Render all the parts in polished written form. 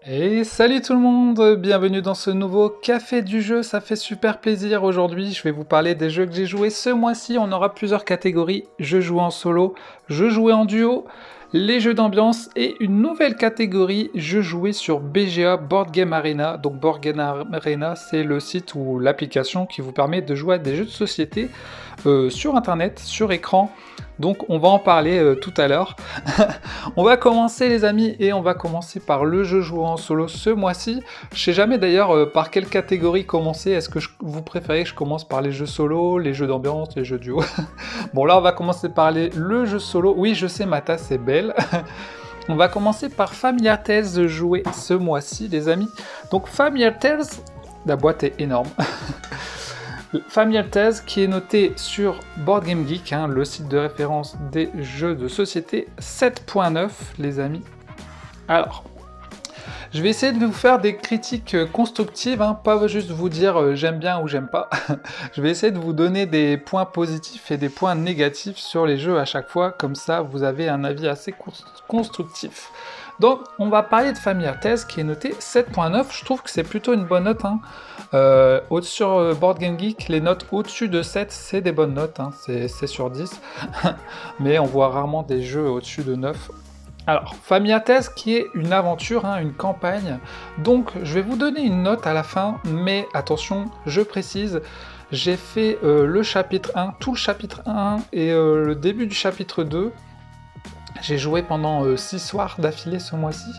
Et salut tout le monde, bienvenue dans ce nouveau Café du jeu, ça fait super plaisir. Aujourd'hui, je vais vous parler des jeux que j'ai joués ce mois-ci. On aura plusieurs catégories, je joue en solo, je jouais en duo, les jeux d'ambiance et une nouvelle catégorie, je jouais sur BGA, Board Game Arena. Donc Board Game Arena, c'est le site ou l'application qui vous permet de jouer à des jeux de société sur internet, sur écran. Donc on va en parler tout à l'heure. On va commencer les amis et on va commencer par le jeu joué en solo ce mois-ci. Je sais jamais d'ailleurs par quelle catégorie commencer. Est-ce que vous préférez que je commence par les jeux solo, les jeux d'ambiance, les jeux duo? Bon là on va commencer par le jeu solo. Oui je sais ma tasse est belle. On va commencer par Familiar Tales joué ce mois-ci les amis. Donc Familiar Tales, la boîte est énorme. Familiar Tales qui est noté sur Board Game Geek, hein, le site de référence des jeux de société 7.9 les amis. Alors, je vais essayer de vous faire des critiques constructives, hein, pas juste vous dire j'aime bien ou j'aime pas. Je vais essayer de vous donner des points positifs et des points négatifs sur les jeux à chaque fois, comme ça vous avez un avis assez constructif. Donc on va parler de Familiar Tales qui est noté 7.9, je trouve que c'est plutôt une bonne note. Hein. Sur Board Game Geek, les notes au-dessus de 7, c'est des bonnes notes, hein, c'est sur 10. Mais on voit rarement des jeux au-dessus de 9. Alors, Familiar Tales qui est une aventure, hein, une campagne. Donc je vais vous donner une note à la fin, mais attention, je précise, j'ai fait le chapitre 1, tout le chapitre 1 et le début du chapitre 2. J'ai joué pendant 6 soirs d'affilée ce mois-ci.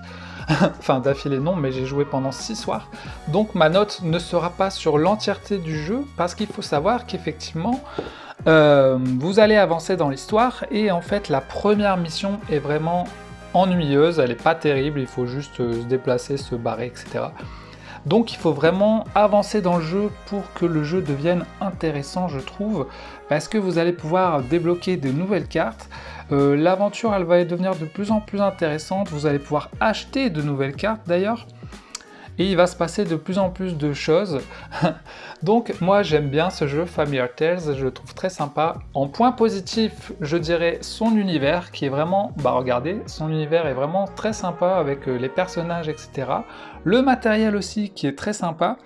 Enfin, d'affilée non, mais j'ai joué pendant 6 soirs. Donc ma note ne sera pas sur l'entièreté du jeu, parce qu'il faut savoir qu'effectivement, vous allez avancer dans l'histoire, et en fait, la première mission est vraiment ennuyeuse, elle n'est pas terrible, il faut juste se déplacer, se barrer, etc. Donc il faut vraiment avancer dans le jeu pour que le jeu devienne intéressant, je trouve, parce que vous allez pouvoir débloquer de nouvelles cartes. L'aventure, elle va devenir de plus en plus intéressante, vous allez pouvoir acheter de nouvelles cartes d'ailleurs, et il va se passer de plus en plus de choses. Donc moi j'aime bien ce jeu Familiar Tales, je le trouve très sympa. En point positif, je dirais son univers qui est vraiment, bah regardez, son univers est vraiment très sympa avec les personnages, etc. Le matériel aussi qui est très sympa.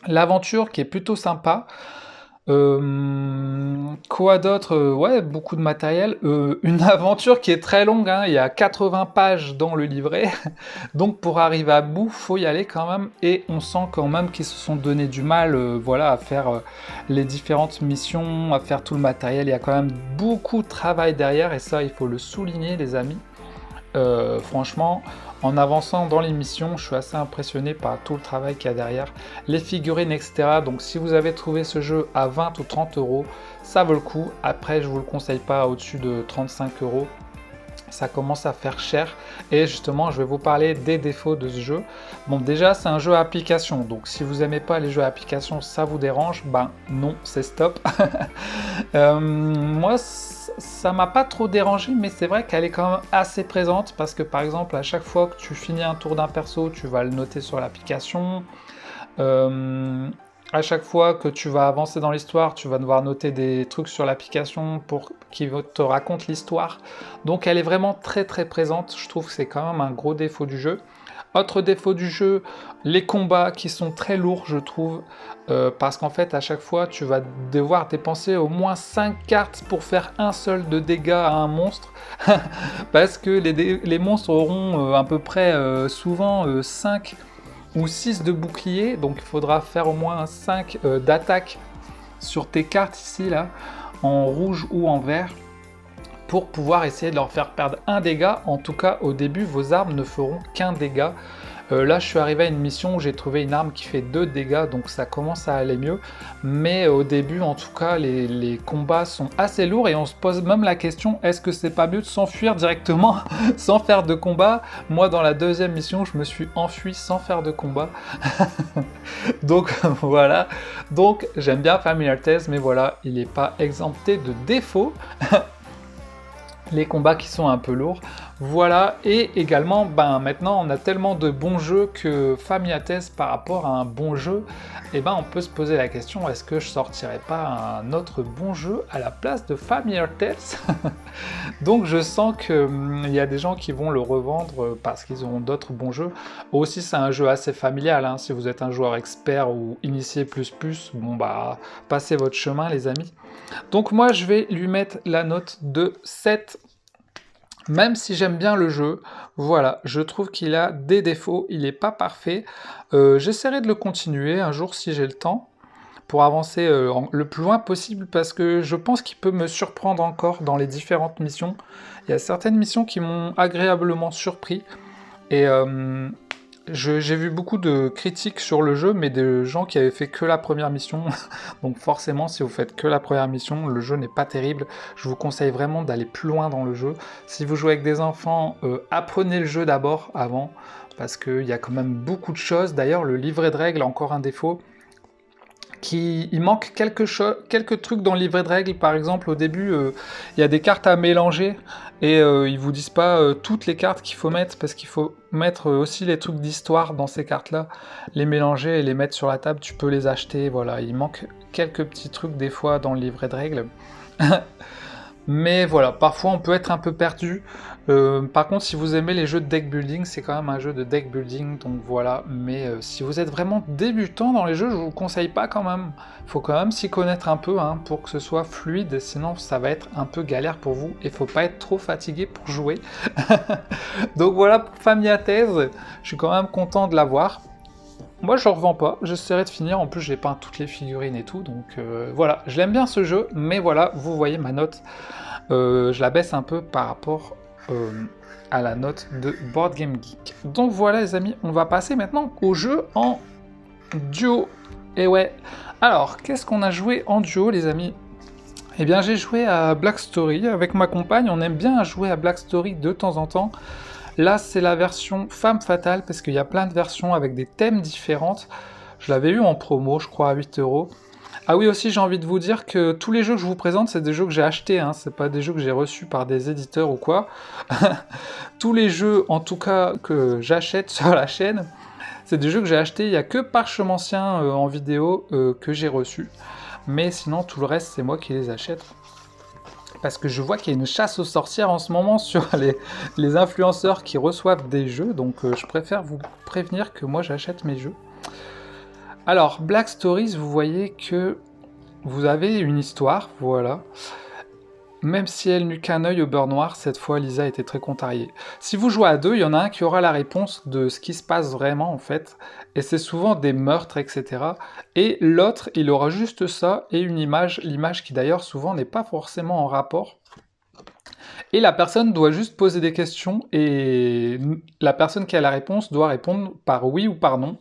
L'aventure qui est plutôt sympa. Quoi d'autre? Ouais, beaucoup de matériel. Une aventure qui est très longue, hein, il y a 80 pages dans le livret. Donc pour arriver à bout, faut y aller quand même. Et on sent quand même qu'ils se sont donné du mal voilà, à faire les différentes missions, à faire tout le matériel. Il y a quand même beaucoup de travail derrière et ça, il faut le souligner, les amis. Franchement, en avançant dans l'émission, je suis assez impressionné par tout le travail qu'il y a derrière, les figurines, etc. Donc si vous avez trouvé ce jeu à 20 ou 30 euros, ça vaut le coup. Après, je vous le conseille pas au-dessus de 35 euros. Ça commence à faire cher et justement je vais vous parler des défauts de ce jeu. Bon déjà c'est un jeu à application, donc si vous aimez pas les jeux à application, ça vous dérange, ben non, c'est stop. Moi ça m'a pas trop dérangé, mais c'est vrai qu'elle est quand même assez présente parce que par exemple à chaque fois que tu finis un tour d'un perso, tu vas le noter sur l'application. À chaque fois que tu vas avancer dans l'histoire, tu vas devoir noter des trucs sur l'application pour qui te raconte l'histoire. Donc elle est vraiment très très présente, je trouve que c'est quand même un gros défaut du jeu. Autre défaut du jeu, les combats qui sont très lourds je trouve, parce qu'en fait à chaque fois tu vas devoir dépenser au moins 5 cartes pour faire un seul de dégâts à un monstre, parce que les monstres auront à peu près souvent 5 ou 6 de bouclier, donc il faudra faire au moins 5 d'attaque sur tes cartes ici, là, en rouge ou en vert, pour pouvoir essayer de leur faire perdre un dégât. En tout cas, au début, vos armes ne feront qu'un dégât. Là, je suis arrivé à une mission où j'ai trouvé une arme qui fait 2 dégâts, donc ça commence à aller mieux. Mais au début, en tout cas, les combats sont assez lourds et on se pose même la question, est-ce que c'est pas mieux de s'enfuir directement sans faire de combat? Moi, dans la deuxième mission, je me suis enfui sans faire de combat. Donc voilà. Donc j'aime bien Familiar Tales, mais voilà, il n'est pas exempté de défauts. les combats qui sont un peu lourds. Voilà, et également, ben, maintenant on a tellement de bons jeux que Familia Tales par rapport à un bon jeu, et ben on peut se poser la question, est-ce que je sortirais pas un autre bon jeu à la place de Familia Tales? Donc je sens que il y a des gens qui vont le revendre parce qu'ils ont d'autres bons jeux. Aussi c'est un jeu assez familial, hein. Si vous êtes un joueur expert ou initié plus, bon bah passez votre chemin les amis. Donc moi je vais lui mettre la note de 7. Même si j'aime bien le jeu, voilà, je trouve qu'il a des défauts, il n'est pas parfait. J'essaierai de le continuer un jour si j'ai le temps, pour avancer le plus loin possible, parce que je pense qu'il peut me surprendre encore dans les différentes missions. Il y a certaines missions qui m'ont agréablement surpris, et j'ai vu beaucoup de critiques sur le jeu, mais de gens qui avaient fait que la première mission. Donc forcément, si vous faites que la première mission, le jeu n'est pas terrible. Je vous conseille vraiment d'aller plus loin dans le jeu. Si vous jouez avec des enfants, apprenez le jeu d'abord, avant, parce qu'il y a quand même beaucoup de choses. D'ailleurs, le livret de règles a encore un défaut. Il manque quelques trucs dans le livret de règles. Par exemple, au début, il y a des cartes à mélanger et ils vous disent pas toutes les cartes qu'il faut mettre, parce qu'il faut mettre aussi les trucs d'histoire dans ces cartes-là, les mélanger et les mettre sur la table. Tu peux les acheter. Voilà, il manque quelques petits trucs des fois dans le livret de règles. Mais voilà, parfois on peut être un peu perdu. Par contre, si vous aimez les jeux de deck building, c'est quand même un jeu de deck building, donc voilà. Mais si vous êtes vraiment débutant dans les jeux, je vous conseille pas quand même. Il faut quand même s'y connaître un peu hein, pour que ce soit fluide, sinon ça va être un peu galère pour vous. Et faut pas être trop fatigué pour jouer. Donc voilà pour Familia Tales, je suis quand même content de l'avoir. Moi je ne revends pas, j'essaierai de finir, en plus j'ai peint toutes les figurines et tout, donc voilà, je l'aime bien ce jeu, mais voilà, vous voyez ma note, je la baisse un peu par rapport à la note de Board Game Geek. Donc voilà les amis, on va passer maintenant au jeu en duo. Et ouais, alors qu'est-ce qu'on a joué en duo les amis? Eh bien j'ai joué à Black Story avec ma compagne, on aime bien jouer à Black Story de temps en temps. Là, c'est la version Femme Fatale, parce qu'il y a plein de versions avec des thèmes différentes. Je l'avais eu en promo, je crois, à 8 €. Ah oui, aussi, j'ai envie de vous dire que tous les jeux que je vous présente, c'est des jeux que j'ai achetés, hein. C'est pas des jeux que j'ai reçus par des éditeurs ou quoi. Tous les jeux, en tout cas, que j'achète sur la chaîne, c'est des jeux que j'ai achetés. Il n'y a que Parchemancien en vidéo que j'ai reçu. Mais sinon, tout le reste, c'est moi qui les achète. Parce que je vois qu'il y a une chasse aux sorcières en ce moment sur les influenceurs qui reçoivent des jeux, donc je préfère vous prévenir que moi j'achète mes jeux. Alors, Black Stories, vous voyez que vous avez une histoire, voilà. Même si elle n'eut qu'un œil au beurre noir, cette fois Lisa était très contrariée. Si vous jouez à deux, il y en a un qui aura la réponse de ce qui se passe vraiment en fait, et c'est souvent des meurtres, etc. Et l'autre, il aura juste ça et une image, l'image qui d'ailleurs souvent n'est pas forcément en rapport. Et la personne doit juste poser des questions, et la personne qui a la réponse doit répondre par oui ou par non.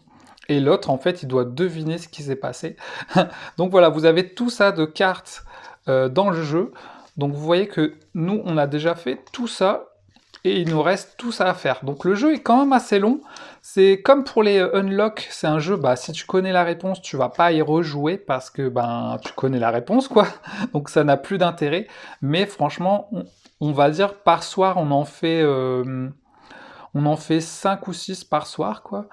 Et l'autre, en fait, il doit deviner ce qui s'est passé. Donc voilà, vous avez tout ça de cartes dans le jeu. Donc vous voyez que nous, on a déjà fait tout ça, et il nous reste tout ça à faire. Donc le jeu est quand même assez long. C'est comme pour les Unlock, c'est un jeu, bah, si tu connais la réponse, tu vas pas y rejouer, parce que ben, tu connais la réponse, quoi. Donc ça n'a plus d'intérêt. Mais franchement, on va dire par soir, on en fait 5 ou 6 par soir, quoi.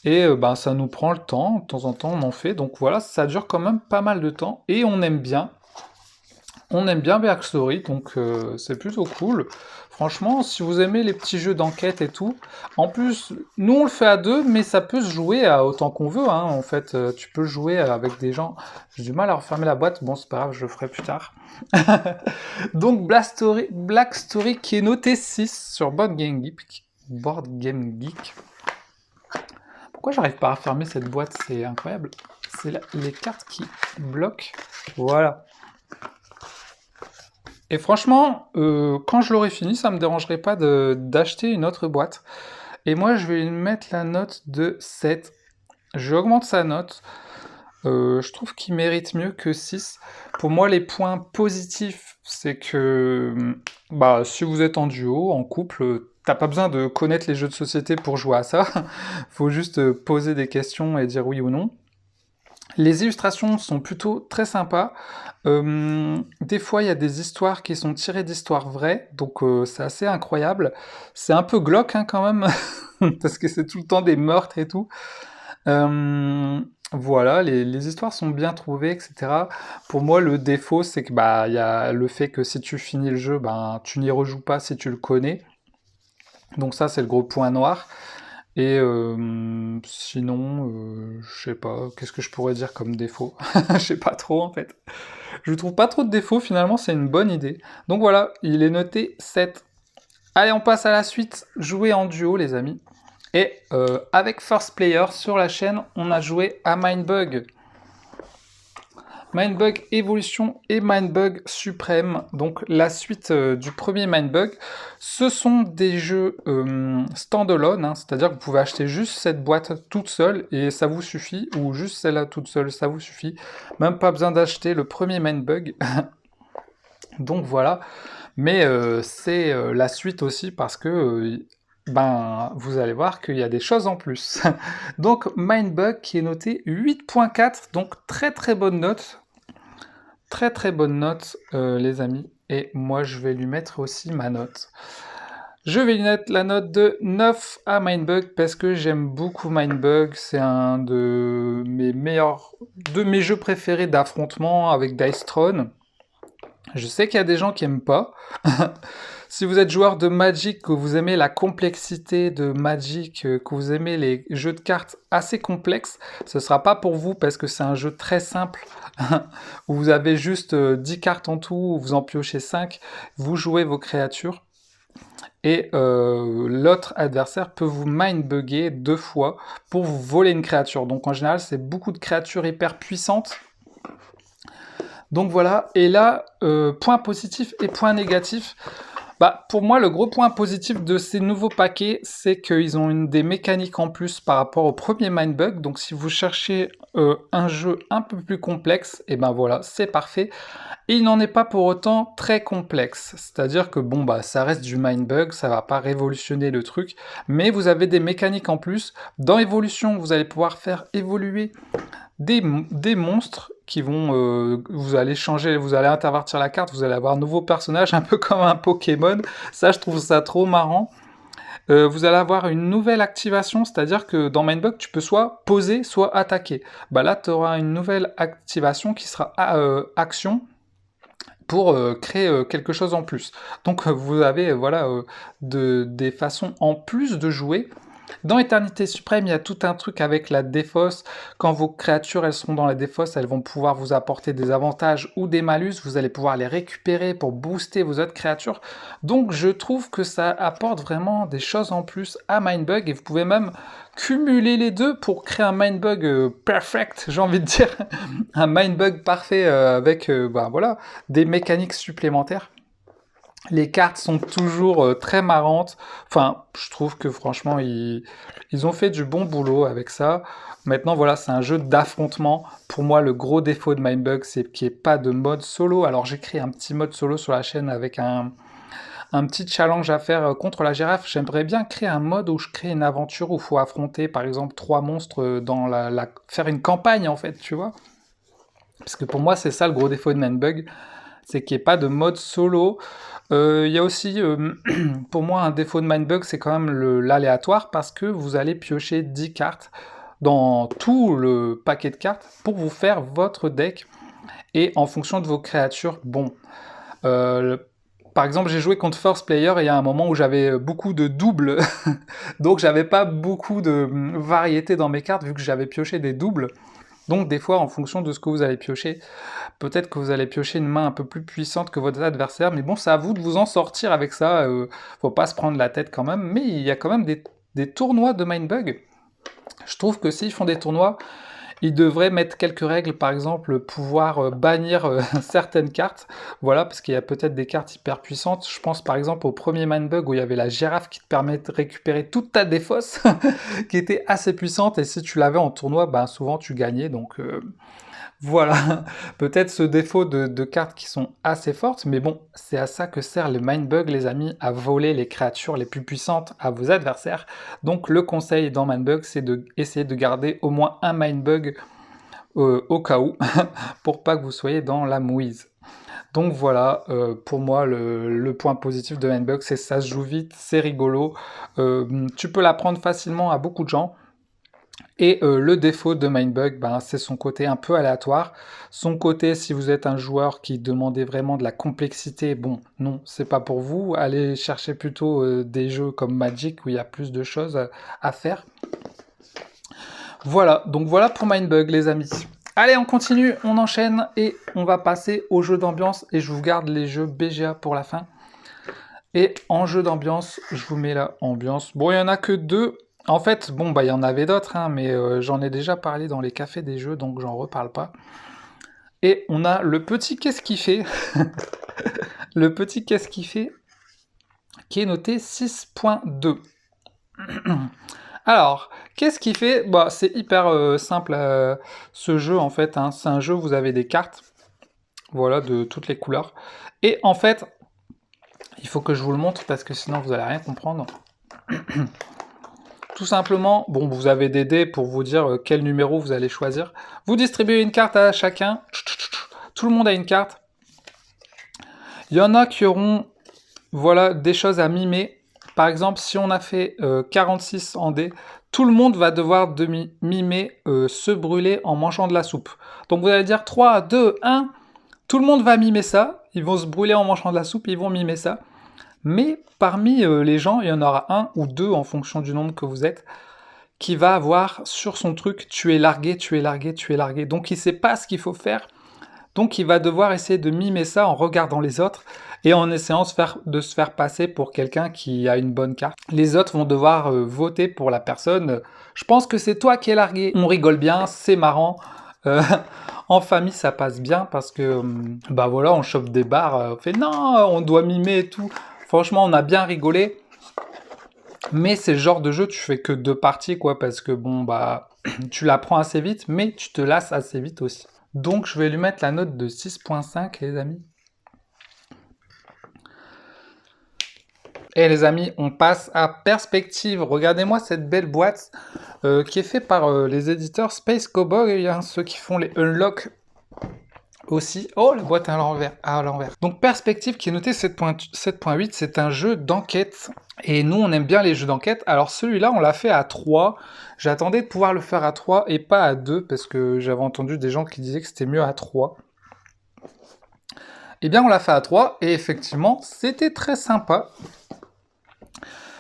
Et ben, ça nous prend le temps, de temps en temps on en fait. Donc voilà, ça dure quand même pas mal de temps, et on aime bien. On aime bien Black Story, donc c'est plutôt cool. Franchement, si vous aimez les petits jeux d'enquête et tout, en plus, nous on le fait à deux, mais ça peut se jouer à autant qu'on veut, hein. En fait, tu peux jouer avec des gens. J'ai du mal à refermer la boîte, bon c'est pas grave, je le ferai plus tard. Donc Black Story qui est noté 6 sur Board Game Geek. Board Game Geek. Pourquoi j'arrive pas à fermer cette boîte? C'est incroyable. C'est les cartes qui bloquent. Voilà. Et franchement, quand je l'aurai fini, ça me dérangerait pas d'acheter une autre boîte. Et moi, je vais lui mettre la note de 7. J'augmente sa note. Je trouve qu'il mérite mieux que 6. Pour moi, les points positifs, c'est que bah, si vous êtes en duo, en couple, t'as pas besoin de connaître les jeux de société pour jouer à ça. Faut juste poser des questions et dire oui ou non. Les illustrations sont plutôt très sympas. Des fois, il y a des histoires qui sont tirées d'histoires vraies, donc c'est assez incroyable. C'est un peu glauque hein, quand même, parce que c'est tout le temps des meurtres et tout. Voilà, les histoires sont bien trouvées, etc. Pour moi, le défaut, c'est que bah il y a le fait que si tu finis le jeu, ben tu n'y rejoues pas si tu le connais. Donc ça, c'est le gros point noir. Et sinon, je sais pas, qu'est-ce que je pourrais dire comme défaut? Je sais pas trop en fait. Je trouve pas trop de défauts, finalement, c'est une bonne idée. Donc voilà, il est noté 7. Allez, on passe à la suite. Jouer en duo, les amis. Et avec First Player sur la chaîne, on a joué à Mindbug. Mindbug Evolution et Mindbug Suprême, donc la suite du premier Mindbug. Ce sont des jeux standalone, hein, c'est-à-dire que vous pouvez acheter juste cette boîte toute seule et ça vous suffit, ou juste celle-là toute seule, ça vous suffit. Même pas besoin d'acheter le premier Mindbug. Donc voilà, mais c'est la suite aussi parce que ben, vous allez voir qu'il y a des choses en plus. Donc Mindbug qui est noté 8.4, donc très très bonne note. Très très bonne note, les amis. Et moi, je vais lui mettre aussi ma note. Je vais lui mettre la note de 9 à Mindbug parce que j'aime beaucoup Mindbug. C'est un de mes jeux préférés d'affrontement avec Dice Throne. Je sais qu'il y a des gens qui aiment pas. Si vous êtes joueur de Magic, que vous aimez la complexité de Magic, que vous aimez les jeux de cartes assez complexes, ce sera pas pour vous parce que c'est un jeu très simple où vous avez juste 10 cartes en tout, où vous en piochez 5, vous jouez vos créatures et l'autre adversaire peut vous mindbugger 2 fois pour vous voler une créature. Donc en général, c'est beaucoup de créatures hyper puissantes. Donc voilà, et là, point positif et point négatif. Bah, pour moi, le gros point positif de ces nouveaux paquets, c'est qu'ils ont des mécaniques en plus par rapport au premier Mindbug. Donc, si vous cherchez un jeu un peu plus complexe, et ben voilà, c'est parfait. Et il n'en est pas pour autant très complexe. C'est-à-dire que bon, bah, ça reste du Mindbug, ça va pas révolutionner le truc, mais vous avez des mécaniques en plus. Dans Evolution, vous allez pouvoir faire évoluer des monstres qui vont, vous allez changer, vous allez intervertir la carte, vous allez avoir un nouveau personnage, un peu comme un Pokémon. Ça, je trouve ça trop marrant. Vous allez avoir une nouvelle activation, c'est-à-dire que dans Mindbug, tu peux soit poser, soit attaquer. Bah là, tu auras une nouvelle activation qui sera action pour créer quelque chose en plus. Donc vous avez voilà des façons en plus de jouer. Dans Éternité Suprême, il y a tout un truc avec la défausse. Quand vos créatures elles seront dans la défausse, elles vont pouvoir vous apporter des avantages ou des malus. Vous allez pouvoir les récupérer pour booster vos autres créatures. Donc je trouve que ça apporte vraiment des choses en plus à Mindbug et vous pouvez même cumuler les deux pour créer un Mindbug perfect, j'ai envie de dire. Un Mindbug parfait avec bah, voilà, des mécaniques supplémentaires. Les cartes sont toujours très marrantes. Enfin, je trouve que franchement, ils ont fait du bon boulot avec ça. Maintenant, voilà, c'est un jeu d'affrontement. Pour moi, le gros défaut de Mindbug, c'est qu'il n'y ait pas de mode solo. Alors, j'ai créé un petit mode solo sur la chaîne avec un petit challenge à faire contre la girafe. J'aimerais bien créer un mode où je crée une aventure où il faut affronter, par exemple, 3 monstres dans faire une campagne, en fait, tu vois. Parce que pour moi, c'est ça le gros défaut de Mindbug, c'est qu'il n'y ait pas de mode solo. Il y a aussi, pour moi, un défaut de Mindbug, c'est quand même l'aléatoire, parce que vous allez piocher 10 cartes dans tout le paquet de cartes pour vous faire votre deck, et en fonction de vos créatures, bon... par exemple, j'ai joué contre First Player et il y a un moment où j'avais beaucoup de doubles, donc j'avais pas beaucoup de variété dans mes cartes vu que j'avais pioché des doubles. Donc des fois, en fonction de ce que vous allez piocher, peut-être que vous allez piocher une main un peu plus puissante que votre adversaire, mais bon, c'est à vous de vous en sortir avec ça, faut pas se prendre la tête quand même, mais il y a quand même des tournois de Mindbug. Je trouve que s'ils font des tournois, ils devraient mettre quelques règles, par exemple, pouvoir bannir certaines cartes, voilà, parce qu'il y a peut-être des cartes hyper puissantes. Je pense par exemple au premier Mindbug où il y avait la girafe qui te permet de récupérer toute ta défausse, qui était assez puissante, et si tu l'avais en tournoi, ben, souvent tu gagnais, donc voilà, peut-être ce défaut de cartes qui sont assez fortes, mais bon, c'est à ça que sert le Mindbug, les amis, à voler les créatures les plus puissantes à vos adversaires. Donc le conseil dans Mindbug, c'est d'essayer de garder au moins un Mindbug au cas où, pour pas que vous soyez dans la mouise. Donc voilà, pour moi, le point positif de Mindbug, c'est ça se joue vite, c'est rigolo, tu peux l'apprendre facilement à beaucoup de gens. Et le défaut de Mindbug, ben, c'est son côté un peu aléatoire. Son côté, si vous êtes un joueur qui demandait vraiment de la complexité, bon, non, c'est pas pour vous. Allez chercher plutôt des jeux comme Magic où il y a plus de choses à faire. Voilà, donc voilà pour Mindbug, les amis. Allez, on continue, on enchaîne et on va passer aux jeux d'ambiance. Et je vous garde les jeux BGA pour la fin. Et en jeu d'ambiance, je vous mets la ambiance. Bon, il n'y en a que deux. En fait, bon, bah, il y en avait d'autres, hein, mais j'en ai déjà parlé dans les cafés des jeux, donc j'en reparle pas. Et on a le petit qu'est-ce qu'il fait le petit qu'est-ce qu'il fait qui est noté 6.2. Alors, qu'est-ce qu'il fait? Bah, c'est hyper simple ce jeu en fait, hein. C'est un jeu où vous avez des cartes, voilà, de toutes les couleurs. Et en fait, il faut que je vous le montre parce que sinon vous allez rien comprendre. Tout simplement, bon, vous avez des dés pour vous dire quel numéro vous allez choisir. Vous distribuez une carte à chacun. Tout le monde a une carte. Il y en a qui auront, voilà, des choses à mimer. Par exemple, si on a fait 46 en dés, tout le monde va devoir mimer se brûler en mangeant de la soupe. Donc vous allez dire 3, 2, 1. Tout le monde va mimer ça. Ils vont se brûler en mangeant de la soupe, ils vont mimer ça. Mais parmi les gens, il y en aura un ou deux en fonction du nombre que vous êtes, qui va avoir sur son truc tu es largué, tu es largué, tu es largué. Donc il sait pas ce qu'il faut faire. Donc il va devoir essayer de mimer ça en regardant les autres et en essayant de se faire passer pour quelqu'un qui a une bonne carte. Les autres vont devoir voter pour la personne. Je pense que c'est toi qui es largué. On rigole bien, c'est marrant. En famille, ça passe bien parce que, bah voilà, on chope des barres, on fait non, on doit mimer et tout. Franchement, on a bien rigolé. Mais c'est le genre de jeu, tu fais que 2 parties, quoi, parce que bon, bah, tu l'apprends assez vite, mais tu te lasses assez vite aussi. Donc, je vais lui mettre la note de 6.5, les amis. Et les amis, on passe à Perspective. Regardez-moi cette belle boîte qui est faite par les éditeurs Space Cowboy, hein, ceux qui font les Unlock aussi. Oh, la boîte à l'envers. Donc Perspective qui est noté 7.8, c'est un jeu d'enquête. Et nous, on aime bien les jeux d'enquête. Alors celui-là, on l'a fait à 3. J'attendais de pouvoir le faire à 3 et pas à 2, parce que j'avais entendu des gens qui disaient que c'était mieux à 3. Eh bien, on l'a fait à 3, et effectivement, c'était très sympa.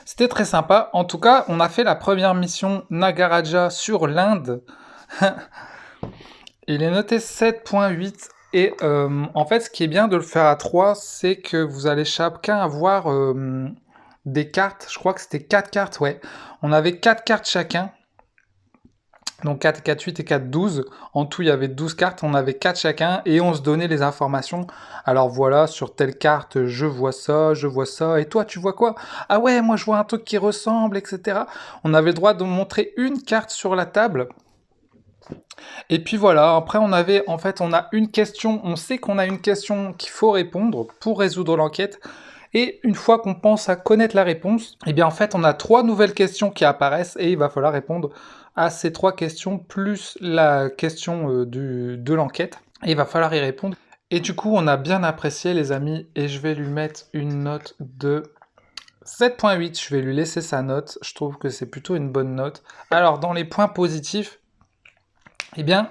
C'était très sympa. En tout cas, on a fait la première mission Nagaraja sur l'Inde. Il est noté 7.8. Et en fait, ce qui est bien de le faire à 3, c'est que vous allez chacun avoir des cartes. Je crois que c'était 4 cartes, ouais. On avait 4 cartes chacun. Donc 4, 4, 8 et 4, 12. En tout, il y avait 12 cartes. On avait 4 chacun et on se donnait les informations. Alors voilà, sur telle carte, je vois ça, je vois ça. Et toi, tu vois quoi? Ah ouais, moi, je vois un truc qui ressemble, etc. On avait le droit de montrer une carte sur la table. Et puis voilà, après on avait, en fait, on a une question, on sait qu'on a une question qu'il faut répondre pour résoudre l'enquête. Et une fois qu'on pense à connaître la réponse, eh bien en fait on a 3 nouvelles questions qui apparaissent et il va falloir répondre à ces 3 questions plus la question de l'enquête. Et il va falloir y répondre. Et du coup on a bien apprécié les amis et je vais lui mettre une note de 7.8. Je vais lui laisser sa note, je trouve que c'est plutôt une bonne note. Alors dans les points positifs, eh bien,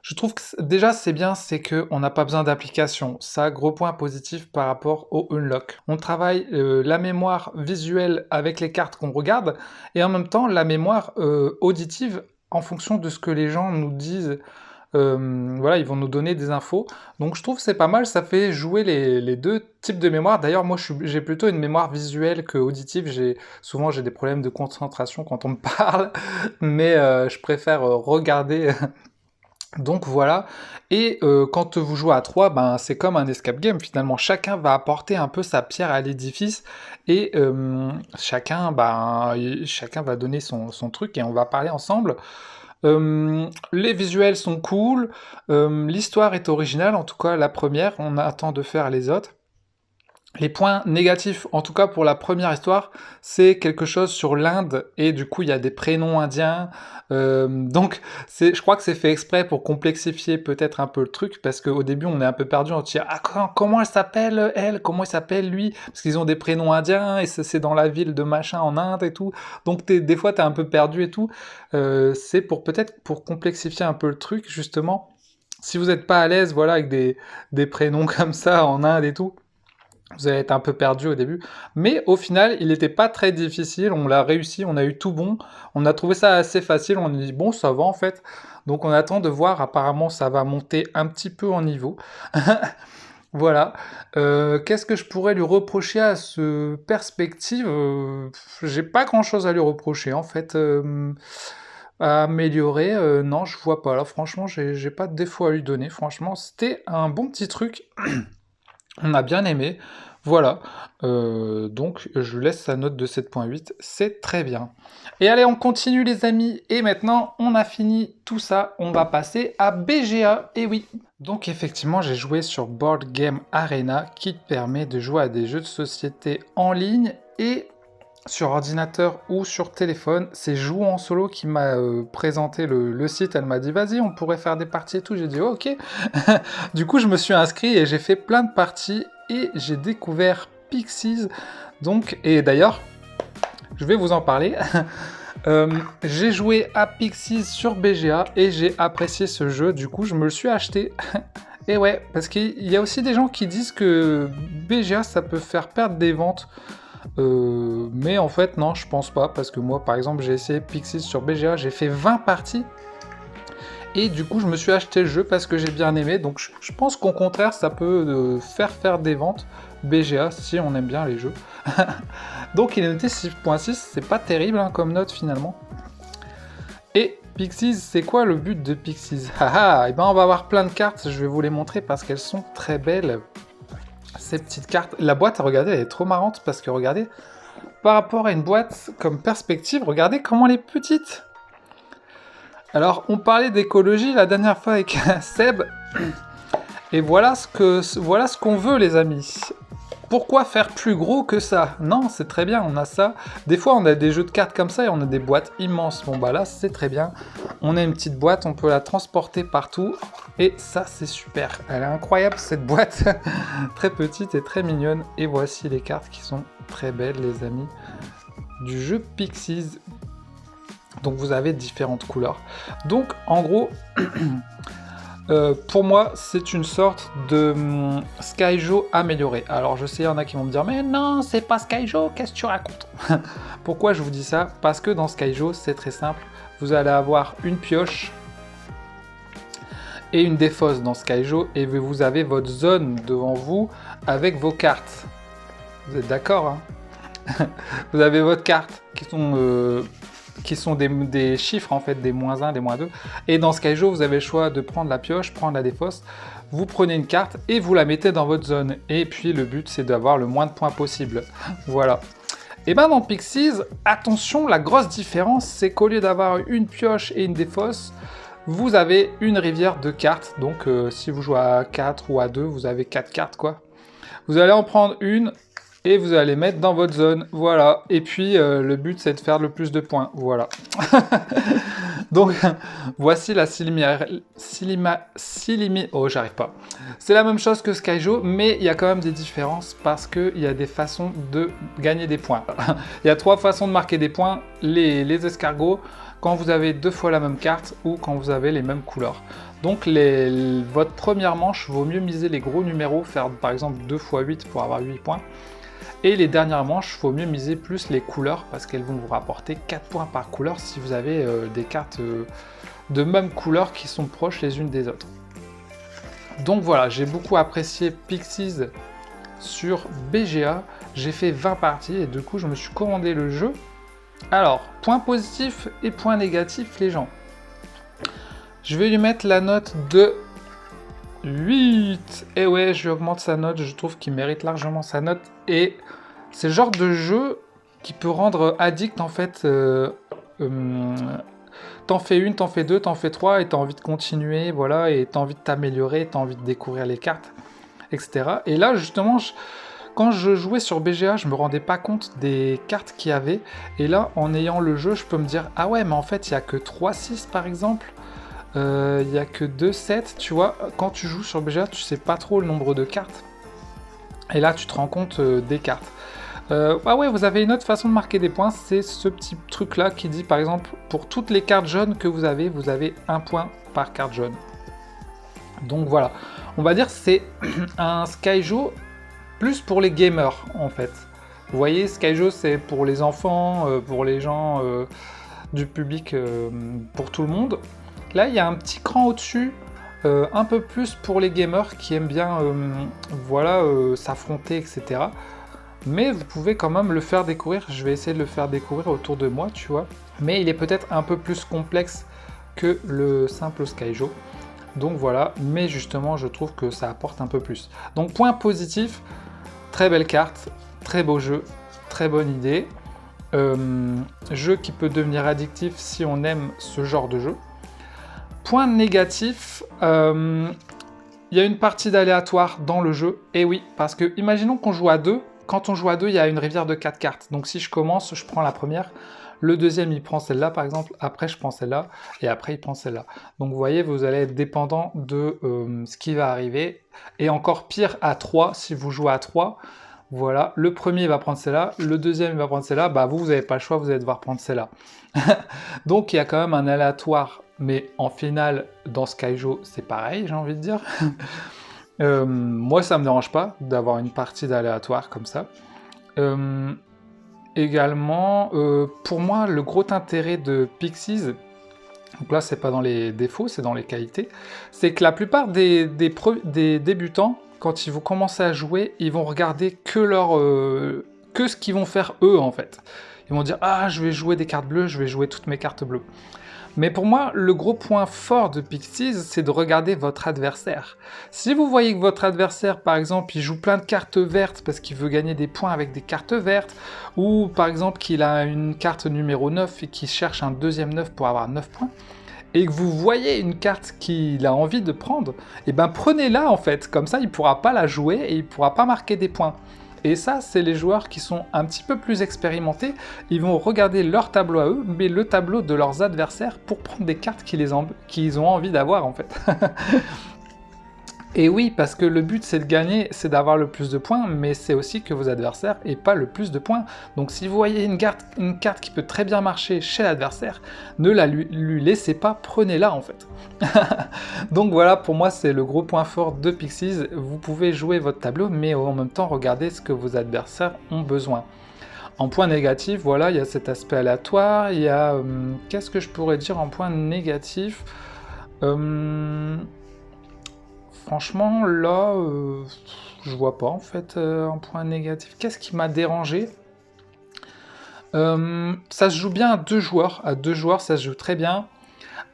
je trouve que déjà c'est bien, c'est qu'on n'a pas besoin d'application. Ça, gros point positif par rapport au Unlock. On travaille la mémoire visuelle avec les cartes qu'on regarde, et en même temps la mémoire auditive en fonction de ce que les gens nous disent. Voilà, ils vont nous donner des infos. Donc je trouve que c'est pas mal, ça fait jouer les deux types de mémoire. D'ailleurs, moi j'ai plutôt une mémoire visuelle que auditive. Souvent j'ai des problèmes de concentration quand on me parle, mais je préfère regarder. Donc voilà, et quand vous jouez à 3, ben, c'est comme un escape game finalement, chacun va apporter un peu sa pierre à l'édifice, et chacun va donner son truc, et on va parler ensemble. Les visuels sont cool, l'histoire est originale, en tout cas la première, on attend de faire les autres. Les points négatifs, en tout cas pour la première histoire, c'est quelque chose sur l'Inde, et du coup il y a des prénoms indiens, donc je crois que c'est fait exprès pour complexifier peut-être un peu le truc, parce qu'au début on est un peu perdu, on se dit ah comment elle s'appelle elle, comment il s'appelle lui, parce qu'ils ont des prénoms indiens, et c'est dans la ville de machin en Inde et tout, donc des fois t'es un peu perdu et tout, c'est peut-être pour complexifier un peu le truc, justement, si vous n'êtes pas à l'aise, voilà, avec des prénoms comme ça en Inde et tout, vous allez être un peu perdu au début, mais au final, il n'était pas très difficile, on l'a réussi, on a eu tout bon, on a trouvé ça assez facile, on a dit bon, ça va en fait, donc on attend de voir, apparemment ça va monter un petit peu en niveau. Voilà. Qu'est-ce que je pourrais lui reprocher à ce perspective? J'ai pas grand-chose à lui reprocher en fait, à améliorer, non, je vois pas là, franchement, j'ai pas de défaut à lui donner, franchement, c'était un bon petit truc. On a bien aimé, voilà, donc je laisse sa note de 7,8, c'est très bien. Et allez, on continue les amis, et maintenant on a fini tout ça, on va passer à BGA, et oui. Donc effectivement, j'ai joué sur Board Game Arena, qui te permet de jouer à des jeux de société en ligne, et sur ordinateur ou sur téléphone. C'est Jouons en solo qui m'a présenté le site, elle m'a dit vas-y on pourrait faire des parties et tout, j'ai dit oh, ok. Du coup je me suis inscrit et j'ai fait plein de parties et j'ai découvert Pixies, donc, et d'ailleurs je vais vous en parler. J'ai joué à Pixies sur BGA et j'ai apprécié ce jeu, du coup je me le suis acheté. Et ouais, parce qu'il y a aussi des gens qui disent que BGA ça peut faire perdre des ventes. Mais en fait non, je pense pas, parce que moi par exemple j'ai essayé Pixies sur BGA, j'ai fait 20 parties et du coup je me suis acheté le jeu parce que j'ai bien aimé, donc je pense qu'au contraire ça peut faire des ventes BGA si on aime bien les jeux. Donc il est noté 6,6, c'est pas terrible hein, comme note finalement. Et Pixies, c'est quoi le but de Pixies? Haha, et ben on va avoir plein de cartes, je vais vous les montrer parce qu'elles sont très belles. Ces petites cartes, la boîte, regardez, elle est trop marrante parce que regardez, par rapport à une boîte comme perspective, regardez comment elle est petite. Alors, on parlait d'écologie la dernière fois avec Seb, et voilà ce qu'on veut les amis. Pourquoi faire plus gros que ça? Non, c'est très bien, on a ça. Des fois, on a des jeux de cartes comme ça et on a des boîtes immenses. Bon bah là, c'est très bien. On a une petite boîte, on peut la transporter partout. Et ça, c'est super. Elle est incroyable, cette boîte. Très petite et très mignonne. Et voici les cartes qui sont très belles, les amis, du jeu Pixies. Donc vous avez différentes couleurs. Donc, en gros... pour moi, c'est une sorte de Skyjo amélioré. Alors je sais, il y en a qui vont me dire, mais non, c'est pas Skyjo, qu'est-ce que tu racontes? Pourquoi je vous dis ça? Parce que dans Skyjo, c'est très simple. Vous allez avoir une pioche et une défausse dans Skyjo, et vous avez votre zone devant vous avec vos cartes. Vous êtes d'accord, hein? Vous avez votre carte qui sont des chiffres en fait, des -1, des -2. Et dans Skyjo, vous avez le choix de prendre la pioche, prendre la défausse, vous prenez une carte et vous la mettez dans votre zone. Et puis le but, c'est d'avoir le moins de points possible. Voilà. Et bien dans Pixies, attention, la grosse différence, c'est qu'au lieu d'avoir une pioche et une défausse, vous avez une rivière de cartes. Donc si vous jouez à 4 ou à 2, vous avez 4 cartes quoi. Vous allez en prendre une et vous allez mettre dans votre zone, voilà. Et puis le but c'est de faire le plus de points, voilà. Donc voici la oh j'arrive pas. C'est la même chose que Skyjo, mais il y a quand même des différences parce qu'il y a des façons de gagner des points. Il y a 3 façons de marquer des points, les escargots, quand vous avez 2 fois la même carte ou quand vous avez les mêmes couleurs. Donc votre première manche, vaut mieux miser les gros numéros, faire par exemple 2 x 8 pour avoir 8 points. Et les dernières manches, il faut mieux miser plus les couleurs parce qu'elles vont vous rapporter 4 points par couleur si vous avez des cartes de même couleur qui sont proches les unes des autres. Donc voilà, j'ai beaucoup apprécié Pixies sur BGA. J'ai fait 20 parties et du coup je me suis commandé le jeu. Alors, points positifs et points négatifs les gens. Je vais lui mettre la note de 8. Et ouais, je lui augmente sa note, je trouve qu'il mérite largement sa note. Et c'est le genre de jeu qui peut rendre addict en fait. T'en fais une, t'en fais deux, t'en fais trois, et t'as envie de continuer, voilà, et t'as envie de t'améliorer, t'as envie de découvrir les cartes, etc. Et là, justement, Quand je jouais sur BGA, je me rendais pas compte des cartes qu'il y avait. Et là, en ayant le jeu, je peux me dire, ah ouais, mais en fait, il y a que 3-6 par exemple. Il y a que 2-7, tu vois. Quand tu joues sur BGA, tu sais pas trop le nombre de cartes. Et là, tu te rends compte des cartes. Ah ouais, vous avez une autre façon de marquer des points, c'est ce petit truc-là qui dit, par exemple, pour toutes les cartes jaunes que vous avez 1 point par carte jaune. Donc voilà, on va dire que c'est un Skyjo plus pour les gamers, en fait. Vous voyez, Skyjo, c'est pour les enfants, pour les gens du public, pour tout le monde. Là, il y a un petit cran au-dessus, un peu plus pour les gamers qui aiment bien voilà, s'affronter, etc. Mais vous pouvez quand même le faire découvrir. Je vais essayer de le faire découvrir autour de moi, tu vois. Mais il est peut-être un peu plus complexe que le simple Skyjo. Donc voilà, mais justement, je trouve que ça apporte un peu plus. Donc point positif, très belle carte, très beau jeu, très bonne idée. Jeu qui peut devenir addictif si on aime ce genre de jeu. Point négatif, il y a une partie d'aléatoire dans le jeu. Et oui, parce que imaginons qu'on joue à 2. Quand on joue à 2, il y a une rivière de 4 cartes. Donc si je commence, je prends la première. Le deuxième, il prend celle-là, par exemple. Après, je prends celle-là. Et après, il prend celle-là. Donc vous voyez, vous allez être dépendant de ce qui va arriver. Et encore pire à 3, si vous jouez à 3. Voilà, le premier va prendre celle-là, le deuxième va prendre celle-là, bah vous n'avez pas le choix, vous allez devoir prendre celle-là. Donc il y a quand même un aléatoire, mais en finale, dans Skyjo, c'est pareil, j'ai envie de dire. Moi, ça me dérange pas d'avoir une partie d'aléatoire comme ça. Également, pour moi, le gros intérêt de Pixies, donc là, c'est pas dans les défauts, c'est dans les qualités, c'est que la plupart des débutants, quand ils vont commencer à jouer, ils vont regarder que ce qu'ils vont faire eux, en fait. Ils vont dire « Ah, je vais jouer des cartes bleues, je vais jouer toutes mes cartes bleues. » Mais pour moi, le gros point fort de Pixies, c'est de regarder votre adversaire. Si vous voyez que votre adversaire, par exemple, il joue plein de cartes vertes parce qu'il veut gagner des points avec des cartes vertes, ou par exemple qu'il a une carte numéro 9 et qu'il cherche un deuxième 9 pour avoir 9 points, et que vous voyez une carte qu'il a envie de prendre, et ben prenez-la en fait, comme ça il ne pourra pas la jouer et il ne pourra pas marquer des points. Et ça, c'est les joueurs qui sont un petit peu plus expérimentés, ils vont regarder leur tableau à eux, mais le tableau de leurs adversaires pour prendre des cartes qu'ils ont envie d'avoir en fait. Et oui, parce que le but c'est de gagner, c'est d'avoir le plus de points, mais c'est aussi que vos adversaires aient pas le plus de points. Donc si vous voyez une carte qui peut très bien marcher chez l'adversaire, ne la lui laissez pas, prenez-la en fait. Donc voilà, pour moi c'est le gros point fort de Pixies. Vous pouvez jouer votre tableau, mais en même temps regardez ce que vos adversaires ont besoin. En point négatif, voilà, il y a cet aspect aléatoire, il y a... qu'est-ce que je pourrais dire en point négatif Franchement, là, je vois pas en fait un point négatif. Qu'est-ce qui m'a dérangé Ça se joue bien à 2 joueurs. À 2 joueurs, ça se joue très bien.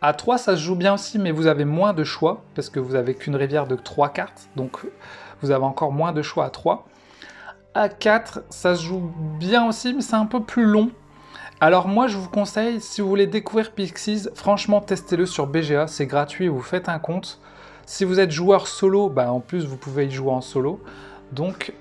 À 3, ça se joue bien aussi, mais vous avez moins de choix, parce que vous avez qu'une rivière de 3 cartes, donc vous avez encore moins de choix à 3. À 4, ça se joue bien aussi, mais c'est un peu plus long. Alors moi, je vous conseille, si vous voulez découvrir Pixies, franchement, testez-le sur BGA, c'est gratuit, vous faites un compte. Si vous êtes joueur solo, bah en plus, vous pouvez y jouer en solo. Donc,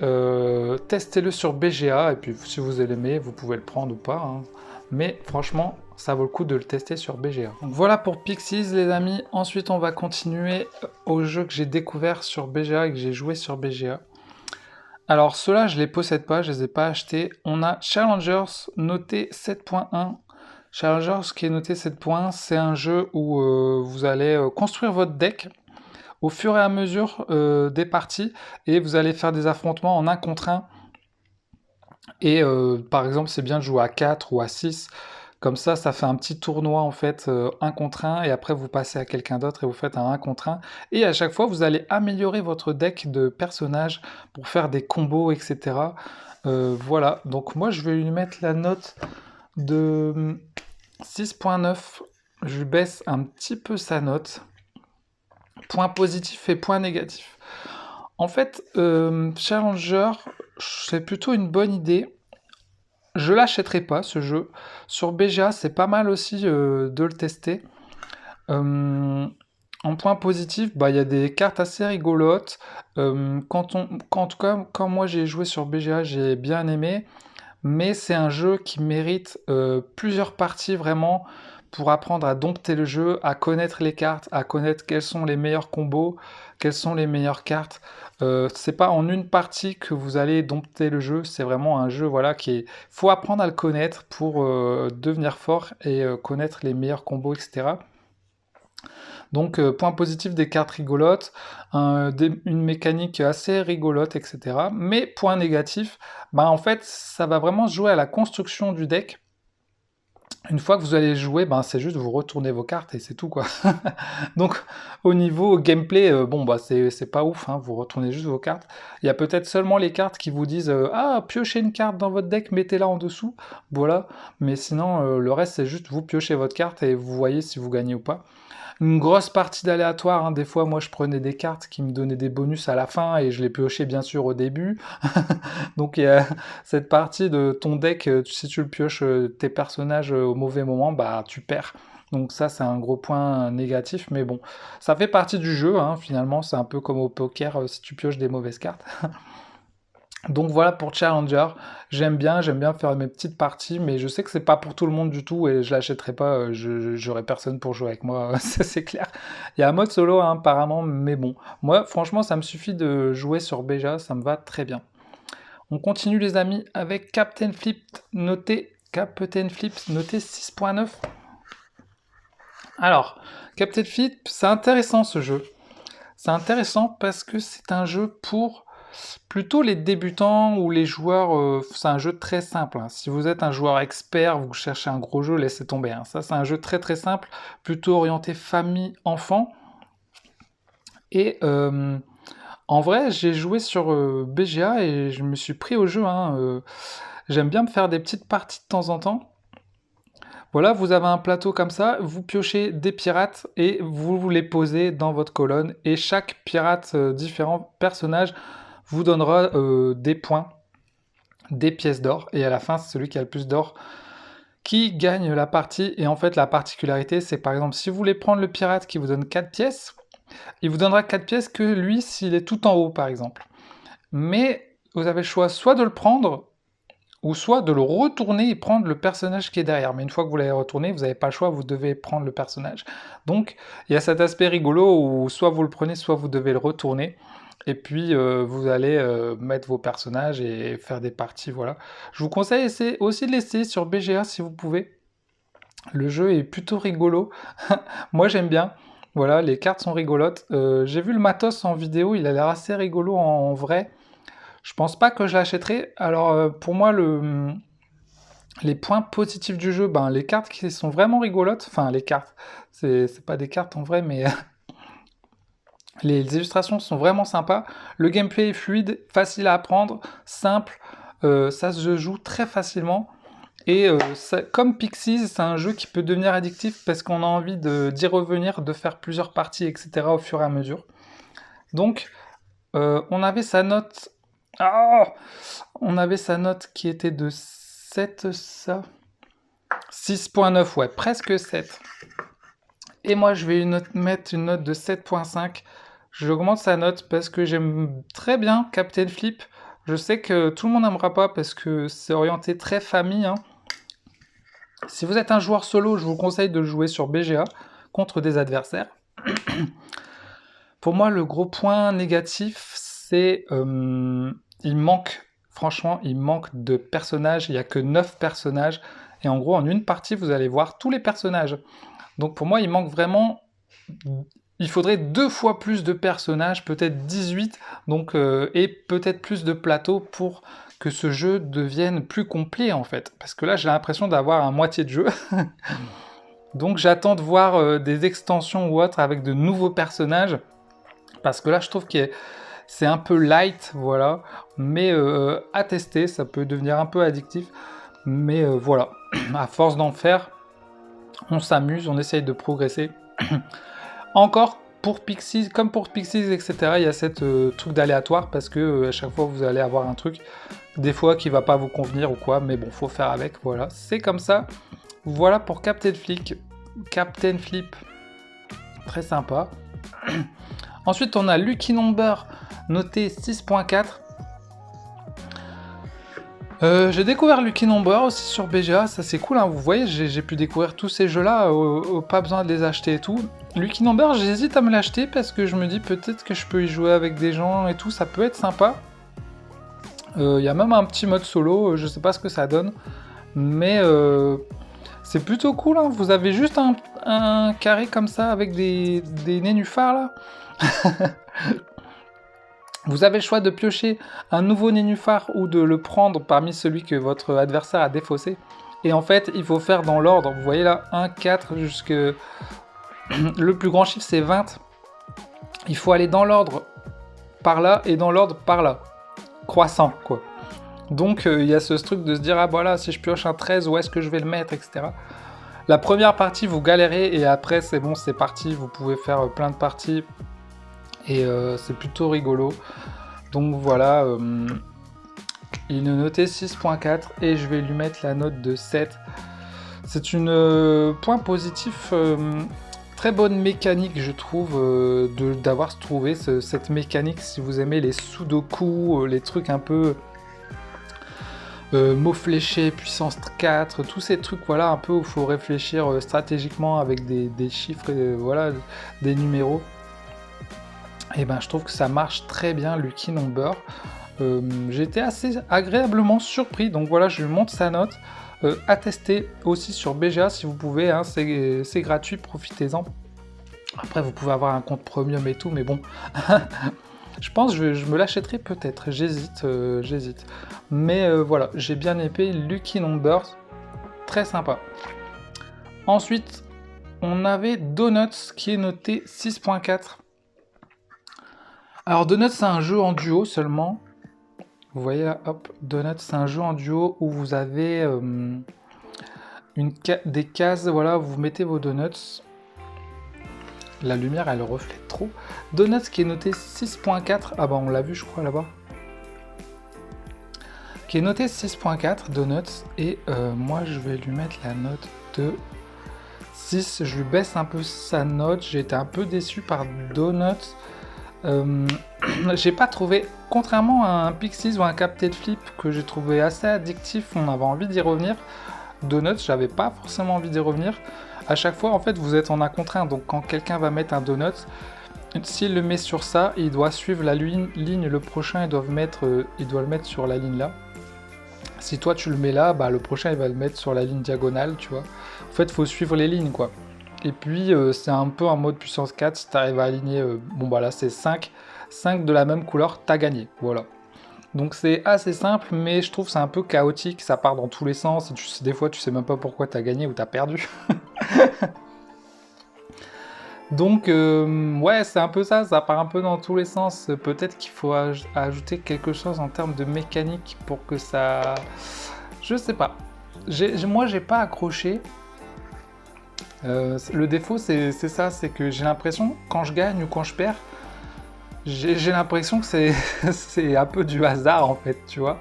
testez-le sur BGA, et puis si vous l'aimez, vous pouvez le prendre ou pas. Hein. Mais franchement, ça vaut le coup de le tester sur BGA. Donc voilà pour Pixies, les amis. Ensuite, on va continuer aux jeux que j'ai découverts sur BGA et que j'ai joué sur BGA. Alors, ceux-là, je ne les possède pas, je ne les ai pas achetés. On a Challengers noté 7.1. Challengers qui est noté 7 points, c'est un jeu où vous allez construire votre deck au fur et à mesure des parties, et vous allez faire des affrontements en 1 contre 1. Et par exemple, c'est bien de jouer à 4 ou à 6. Comme ça fait un petit tournoi en fait, 1 contre 1, et après vous passez à quelqu'un d'autre et vous faites un 1 contre 1. Et à chaque fois, vous allez améliorer votre deck de personnages pour faire des combos, etc. Voilà, donc moi je vais lui mettre la note de 6.9. Je lui baisse un petit peu sa note. Point positif et point négatif. En fait, Challenger, c'est plutôt une bonne idée. Je l'achèterai pas, ce jeu. Sur BGA, c'est pas mal aussi de le tester. En point positif, bah, il y a des cartes assez rigolotes. En tout cas, quand moi j'ai joué sur BGA, j'ai bien aimé. Mais c'est un jeu qui mérite plusieurs parties vraiment pour apprendre à dompter le jeu, à connaître les cartes, à connaître quels sont les meilleurs combos, quelles sont les meilleures cartes. C'est pas en une partie que vous allez dompter le jeu, c'est vraiment un jeu voilà qui est. Faut apprendre à le connaître pour devenir fort et connaître les meilleurs combos, etc. Donc, point positif, des cartes rigolotes, une mécanique assez rigolote, etc. Mais point négatif, bah, en fait, ça va vraiment se jouer à la construction du deck. Une fois que vous allez jouer, ben, c'est juste vous retournez vos cartes et c'est tout, quoi. Donc, au niveau gameplay, bon, bah, c'est pas ouf, hein, vous retournez juste vos cartes. Il y a peut-être seulement les cartes qui vous disent ah, piochez une carte dans votre deck, mettez-la en dessous. Voilà. Mais sinon, le reste, c'est juste vous piochez votre carte et vous voyez si vous gagnez ou pas. Une grosse partie d'aléatoire, hein. Des fois, moi, je prenais des cartes qui me donnaient des bonus à la fin et je les piochais bien sûr au début. Donc, il y a cette partie de ton deck, si tu le pioches tes personnages au mauvais moment, bah, tu perds. Donc ça, c'est un gros point négatif, mais bon, ça fait partie du jeu, hein, finalement, c'est un peu comme au poker, si tu pioches des mauvaises cartes. Donc voilà pour Challenger, j'aime bien faire mes petites parties, mais je sais que c'est pas pour tout le monde du tout et je l'achèterai pas, j'aurai personne pour jouer avec moi, ça c'est clair. Il y a un mode solo hein, apparemment, mais bon, moi franchement ça me suffit de jouer sur Beja, ça me va très bien. On continue les amis avec Captain Flip noté 6.9. Alors, Captain Flip, c'est intéressant ce jeu. C'est intéressant parce que c'est un jeu pour plutôt les débutants ou les joueurs, c'est un jeu très simple, hein. Si vous êtes un joueur expert, vous cherchez un gros jeu, laissez tomber, hein. Ça, c'est un jeu très très simple, plutôt orienté famille-enfant. Et en vrai, j'ai joué sur BGA et je me suis pris au jeu, hein. J'aime bien me faire des petites parties de temps en temps. Voilà, vous avez un plateau comme ça, vous piochez des pirates et vous les posez dans votre colonne. Et chaque pirate, différent personnage, vous donnera des points, des pièces d'or. Et à la fin, c'est celui qui a le plus d'or qui gagne la partie. Et en fait, la particularité, c'est par exemple, si vous voulez prendre le pirate qui vous donne 4 pièces, il vous donnera 4 pièces que lui s'il est tout en haut, par exemple. Mais vous avez le choix soit de le prendre, ou soit de le retourner et prendre le personnage qui est derrière. Mais une fois que vous l'avez retourné, vous n'avez pas le choix, vous devez prendre le personnage. Donc, il y a cet aspect rigolo où soit vous le prenez, soit vous devez le retourner. Et puis, vous allez mettre vos personnages et faire des parties, voilà. Je vous conseille aussi de l'essayer sur BGA si vous pouvez. Le jeu est plutôt rigolo. Moi, j'aime bien. Voilà, les cartes sont rigolotes. J'ai vu le matos en vidéo, il a l'air assez rigolo en vrai. Je pense pas que je l'achèterai. Alors, pour moi, les points positifs du jeu, ben, les cartes qui sont vraiment rigolotes, enfin, les cartes, c'est pas des cartes en vrai, mais les illustrations sont vraiment sympas. Le gameplay est fluide, facile à apprendre, simple, ça se joue très facilement. Et comme Pixies, c'est un jeu qui peut devenir addictif parce qu'on a envie d'y revenir, de faire plusieurs parties, etc. au fur et à mesure. Donc, on avait sa note. Ah, on avait sa note qui était de 7, ça. 6.9, ouais, presque 7. Et moi, je vais mettre une note de 7.5. J'augmente sa note parce que j'aime très bien Captain Flip. Je sais que tout le monde n'aimera pas parce que c'est orienté très famille, hein. Si vous êtes un joueur solo, je vous conseille de jouer sur BGA contre des adversaires. Pour moi, le gros point négatif, c'est il manque, franchement, il manque de personnages. Il n'y a que 9 personnages. Et en gros, en une partie, vous allez voir tous les personnages. Donc pour moi, il manque vraiment. Il faudrait 2 fois plus de personnages, peut-être 18, donc, et peut-être plus de plateaux pour que ce jeu devienne plus complet en fait. Parce que là, j'ai l'impression d'avoir un moitié de jeu. Donc j'attends de voir des extensions ou autres avec de nouveaux personnages. Parce que là, je trouve que c'est un peu light, voilà. Mais à tester, ça peut devenir un peu addictif. Mais voilà, à force d'en faire, on s'amuse, on essaye de progresser. Encore pour Pixies, comme pour Pixies, etc., il y a cette truc d'aléatoire parce que à chaque fois vous allez avoir un truc, des fois qui va pas vous convenir ou quoi, mais bon, faut faire avec, voilà, c'est comme ça. Voilà pour Captain Flip, très sympa. Ensuite, on a Lucky Number, noté 6.4. J'ai découvert Lucky Number aussi sur BGA, ça c'est cool, hein. Vous voyez, j'ai pu découvrir tous ces jeux-là, pas besoin de les acheter et tout. Lucky Number, j'hésite à me l'acheter parce que je me dis peut-être que je peux y jouer avec des gens et tout, ça peut être sympa. Il y a même un petit mode solo, je sais pas ce que ça donne, mais c'est plutôt cool, hein. Vous avez juste un carré comme ça avec des nénuphars là. Vous avez le choix de piocher un nouveau nénuphar ou de le prendre parmi celui que votre adversaire a défaussé. Et en fait, il faut faire dans l'ordre. Vous voyez là, 1, 4, jusque... Le plus grand chiffre, c'est 20. Il faut aller dans l'ordre par là et dans l'ordre par là. Croissant, quoi. Donc, il y a ce truc de se dire, ah voilà, si je pioche un 13, où est-ce que je vais le mettre, etc. La première partie, vous galérez, et après, c'est bon, c'est parti. Vous pouvez faire plein de parties. Et c'est plutôt rigolo. Donc voilà, il est noté 6.4 et je vais lui mettre la note de 7. C'est une point positif, très bonne mécanique je trouve, d'avoir trouvé cette mécanique. Si vous aimez les sudoku, les trucs un peu mots fléchés, puissance 4, tous ces trucs voilà un peu où il faut réfléchir stratégiquement avec des chiffres, voilà, des numéros. Et ben je trouve que ça marche très bien Lucky Number. J'ai été assez agréablement surpris, donc voilà, je lui montre sa note. À tester aussi sur BGA si vous pouvez, hein, c'est gratuit, profitez-en. Après vous pouvez avoir un compte premium et tout, mais bon, je pense que je me l'achèterai peut-être, j'hésite. Mais voilà, j'ai bien aimé Lucky Number, très sympa. Ensuite, on avait Donuts qui est noté 6.4. Alors Donuts c'est un jeu en duo seulement. Vous voyez là, hop, Donuts c'est un jeu en duo où vous avez des cases, voilà, vous mettez vos donuts. La lumière elle reflète trop. Donuts qui est noté 6.4, ah bah on l'a vu je crois là-bas. Qui est noté 6.4, Donuts, et moi je vais lui mettre la note de 6. Je lui baisse un peu sa note, j'ai été un peu déçu par Donuts. J'ai pas trouvé, contrairement à un Pixies ou un Captain Flip que j'ai trouvé assez addictif, on avait envie d'y revenir. Donuts, j'avais pas forcément envie d'y revenir. À chaque fois, en fait, vous êtes en 1 contre 1, donc quand quelqu'un va mettre un donut, s'il le met sur ça, il doit suivre la ligne, le prochain, il doit le mettre sur la ligne là. Si toi tu le mets là, bah le prochain il va le mettre sur la ligne diagonale, tu vois. En fait, il faut suivre les lignes, quoi. Et puis, c'est un peu un mode puissance 4, si tu arrives à aligner, bon bah là c'est 5 de la même couleur, t'as gagné, voilà. Donc c'est assez simple, mais je trouve que c'est un peu chaotique, ça part dans tous les sens, et des fois tu sais même pas pourquoi t'as gagné ou t'as perdu. Donc, ouais, c'est un peu ça part un peu dans tous les sens. Peut-être qu'il faut ajouter quelque chose en termes de mécanique pour que ça... Je sais pas. Moi, j'ai pas accroché. Le défaut, c'est ça, c'est que j'ai l'impression, quand je gagne ou quand je perds, j'ai l'impression que c'est un peu du hasard, en fait, tu vois.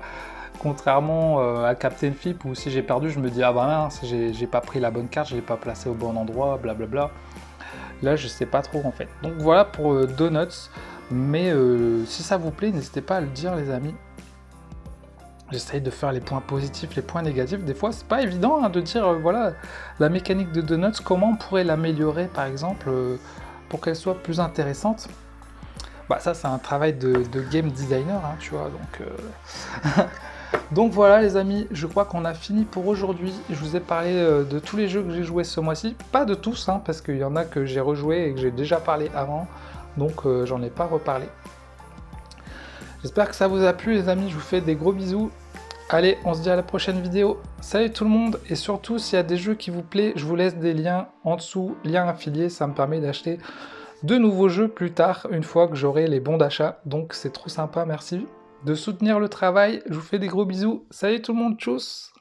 Contrairement à Captain Flip, où si j'ai perdu, je me dis, ah bah mince, j'ai pas pris la bonne carte, je l'ai pas placée au bon endroit, blablabla. Là, je sais pas trop, en fait. Donc voilà pour Donuts. Mais si ça vous plaît, n'hésitez pas à le dire, les amis. J'essaye de faire les points positifs, les points négatifs. Des fois, c'est pas évident hein, de dire, voilà, la mécanique de Donuts, comment on pourrait l'améliorer, par exemple, pour qu'elle soit plus intéressante. Bah ça, c'est un travail de game designer, hein, tu vois, donc... Donc voilà les amis, je crois qu'on a fini pour aujourd'hui. Je vous ai parlé de tous les jeux que j'ai joués ce mois-ci. Pas de tous, hein, parce qu'il y en a que j'ai rejoué et que j'ai déjà parlé avant. Donc j'en ai pas reparlé. J'espère que ça vous a plu les amis, je vous fais des gros bisous. Allez, on se dit à la prochaine vidéo. Salut tout le monde, et surtout s'il y a des jeux qui vous plaisent, je vous laisse des liens en dessous, liens affiliés, ça me permet d'acheter de nouveaux jeux plus tard, une fois que j'aurai les bons d'achat. Donc c'est trop sympa, merci de soutenir le travail. Je vous fais des gros bisous. Salut tout le monde, tchuss!